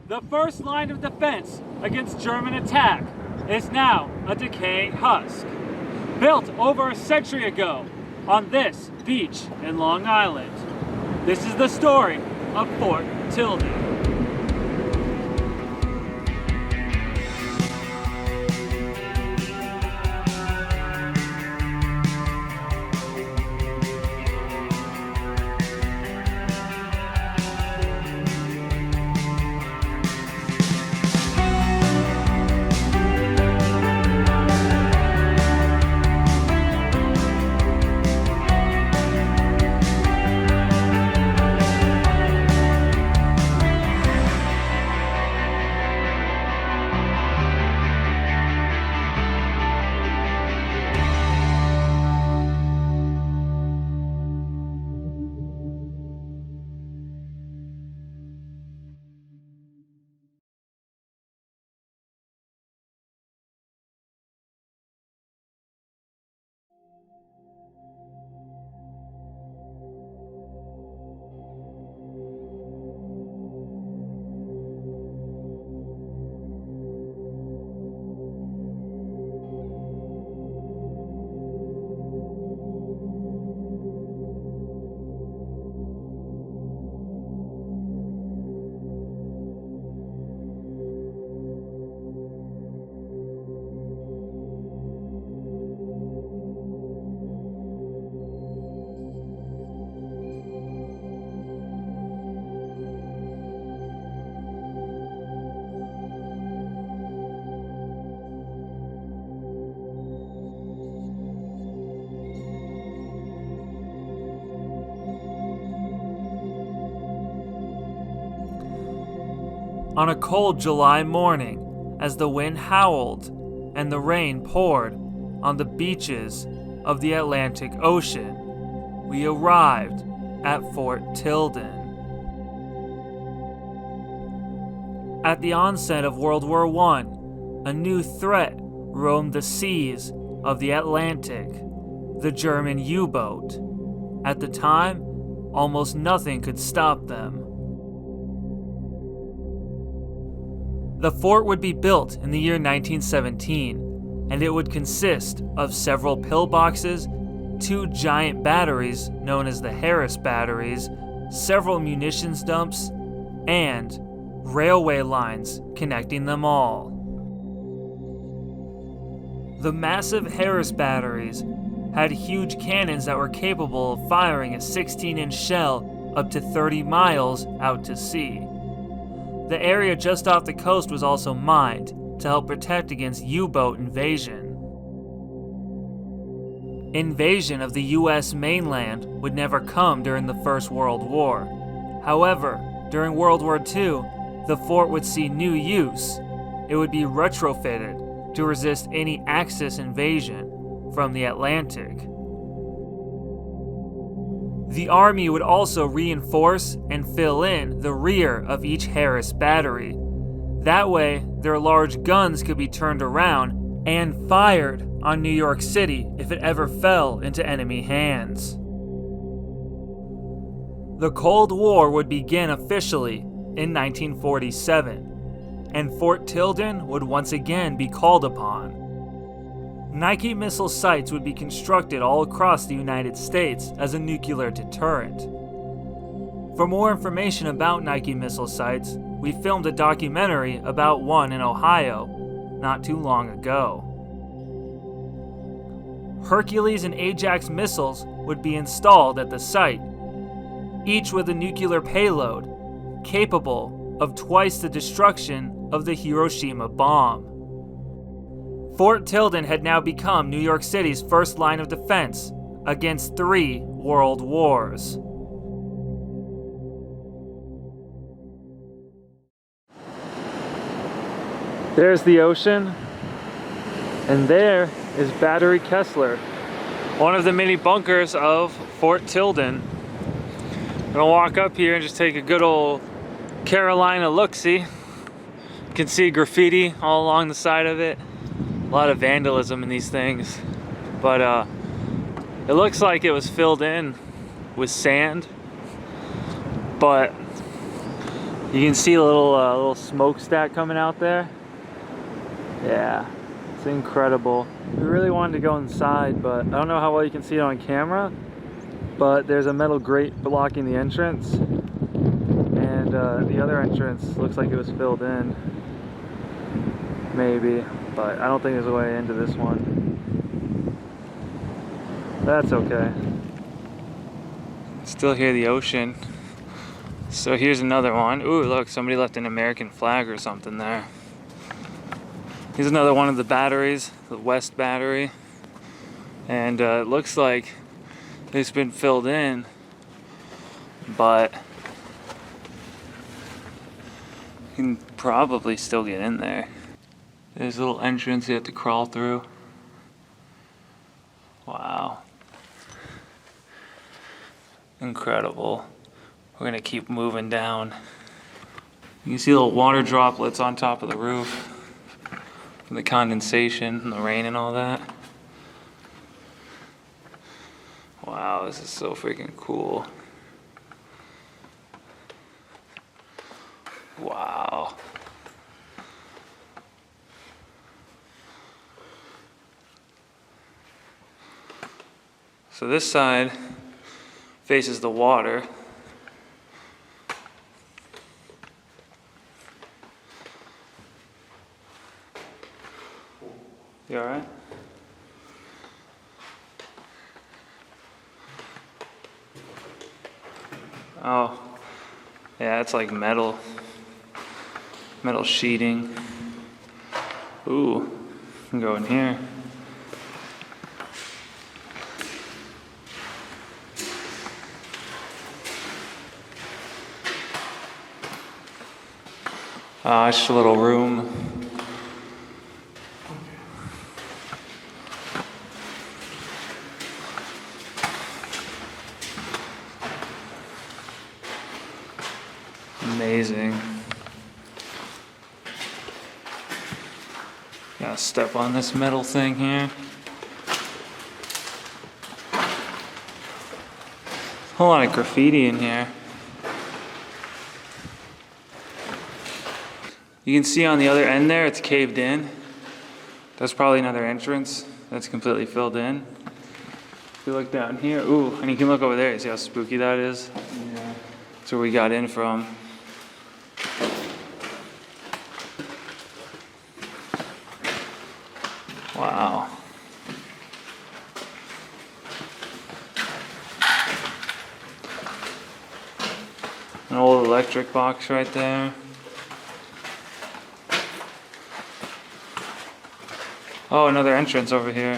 The first line of defense against German attack is now a decaying husk, built over a century ago on this beach in Long Island. This is the story of Fort Tilden. On a cold July morning, as the wind howled and the rain poured on the beaches of the Atlantic Ocean, we arrived at Fort Tilden. At the onset of World War I, a new threat roamed the seas of the Atlantic, the German U-boat. At the time, almost nothing could stop them. The fort would be built in the year 1917, and it would consist of several pillboxes, 2 giant batteries known as the Harris batteries, several munitions dumps, and railway lines connecting them all. The massive Harris batteries had huge cannons that were capable of firing a 16-inch shell up to 30 miles out to sea. The area just off the coast was also mined to help protect against U-boat invasion. Invasion of the U.S. mainland would never come during the First World War. However, during World War II, the fort would see new use. It would be retrofitted to resist any Axis invasion from the Atlantic. The Army would also reinforce and fill in the rear of each Harris battery. That way, their large guns could be turned around and fired on New York City if it ever fell into enemy hands. The Cold War would begin officially in 1947, and Fort Tilden would once again be called upon. Nike missile sites would be constructed all across the United States as a nuclear deterrent. For more information about Nike missile sites, we filmed a documentary about one in Ohio not too long ago. Hercules and Ajax missiles would be installed at the site, each with a nuclear payload capable of twice the destruction of the Hiroshima bomb. Fort Tilden had now become New York City's first line of defense against 3 world wars. There's the ocean, and there is Battery Kessler, one of the many bunkers of Fort Tilden. I'm gonna walk up here and just take a good old Carolina look-see. You can see graffiti all along the side of it. A lot of vandalism in these things, but it looks like it was filled in with sand, but You can see a little smokestack coming out there. Yeah, it's incredible. We really wanted to go inside, but I don't know how well you can see it on camera, but there's a metal grate blocking the entrance, and the other entrance looks like it was filled in, maybe, but I don't think there's a way into this one. That's okay. Still hear the ocean. So here's another one. Ooh, look, somebody left an American flag or something there. Here's another one of the batteries, the West Battery. And it looks like it's been filled in, but you can probably still get in there. There's a little entrance you have to crawl through. Wow. Incredible. We're gonna keep moving down. You can see little water droplets on top of the roof from the condensation and the rain and all that. Wow, this is so freaking cool. Wow. So this side faces the water. You alright? Oh, yeah, it's like metal sheeting. Ooh, I can go in here. It's just a little room. Amazing. Gotta step on this metal thing here. A whole lot of graffiti in here. You can see on the other end there, it's caved in. That's probably another entrance that's completely filled in. If you look down here, ooh, and you can look over there, you see how spooky that is? Yeah. That's where we got in from. Wow. An old electric box right there. Oh, another entrance over here.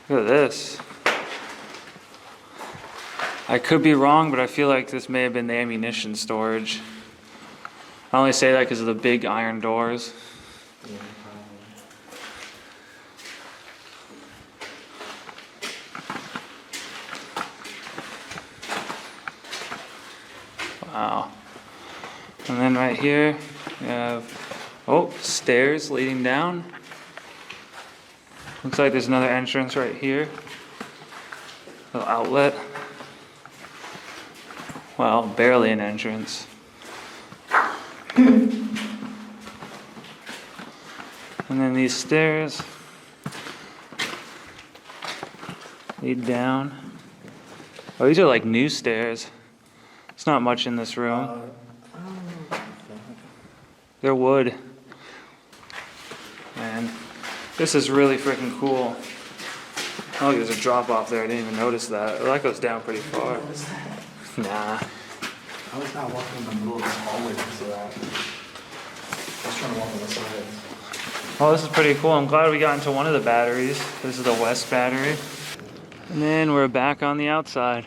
Look at this. I could be wrong, but I feel like this may have been the ammunition storage. I only say that because of the big iron doors. Yeah, wow. And then right here, we have, oh, stairs leading down. Looks like there's another entrance right here. Little outlet. Well, barely an entrance. And then these stairs lead down. Oh, these are like new stairs. There's not much in this room. They're wood. Man, this is really freaking cool. Oh, there's a drop off there. I didn't even notice that. Oh, that goes down pretty far. Nah. I was not walking in the middle of the hallway because of that. I was trying to walk on the sides. Oh, this is pretty cool. I'm glad we got into one of the batteries. This is the West Battery. And then we're back on the outside.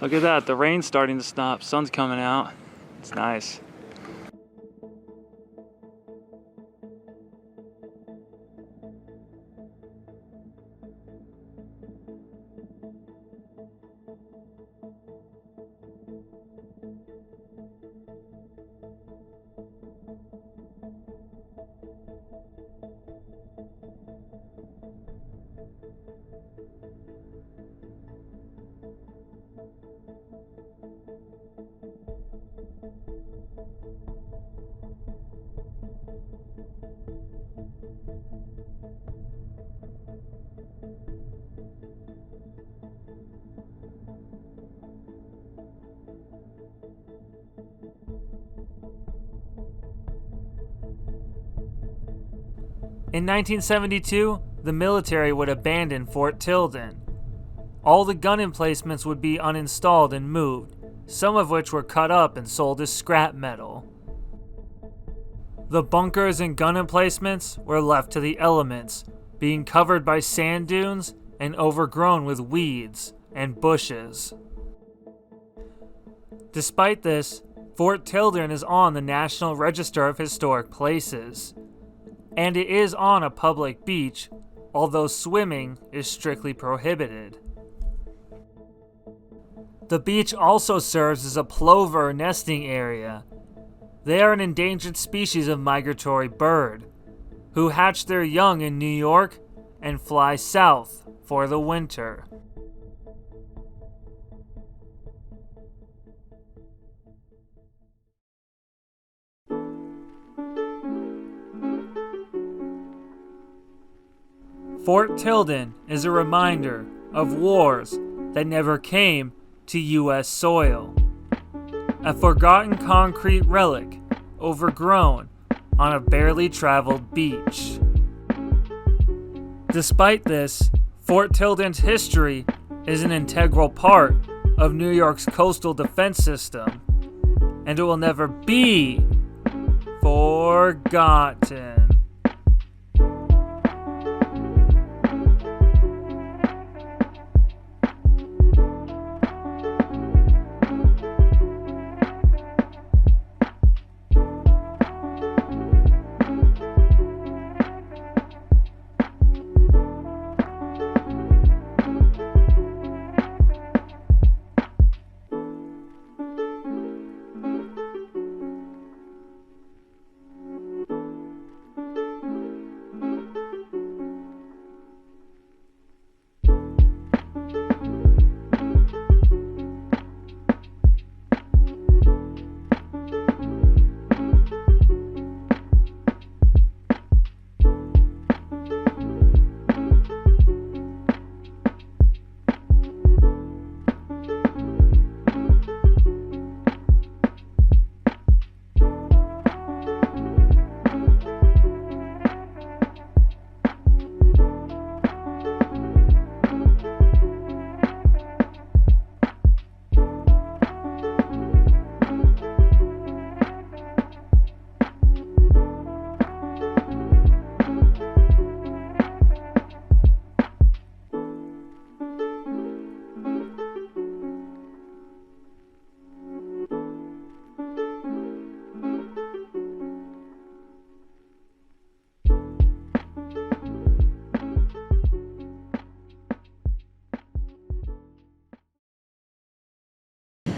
Look at that. The rain's starting to stop. Sun's coming out. It's nice. In 1972, the military would abandon Fort Tilden. All the gun emplacements would be uninstalled and moved, some of which were cut up and sold as scrap metal. The bunkers and gun emplacements were left to the elements, being covered by sand dunes and overgrown with weeds and bushes. Despite this, Fort Tilden is on the National Register of Historic Places, and it is on a public beach, although swimming is strictly prohibited. The beach also serves as a plover nesting area. They are an endangered species of migratory bird, who hatch their young in New York and fly south for the winter. Fort Tilden is a reminder of wars that never came to U.S. soil. A forgotten concrete relic, overgrown on a barely traveled beach. Despite this, Fort Tilden's history is an integral part of New York's coastal defense system, and it will never be forgotten.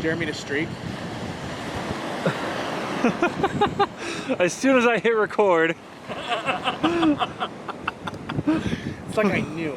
Dare me to streak? As soon as I hit record. It's like I knew.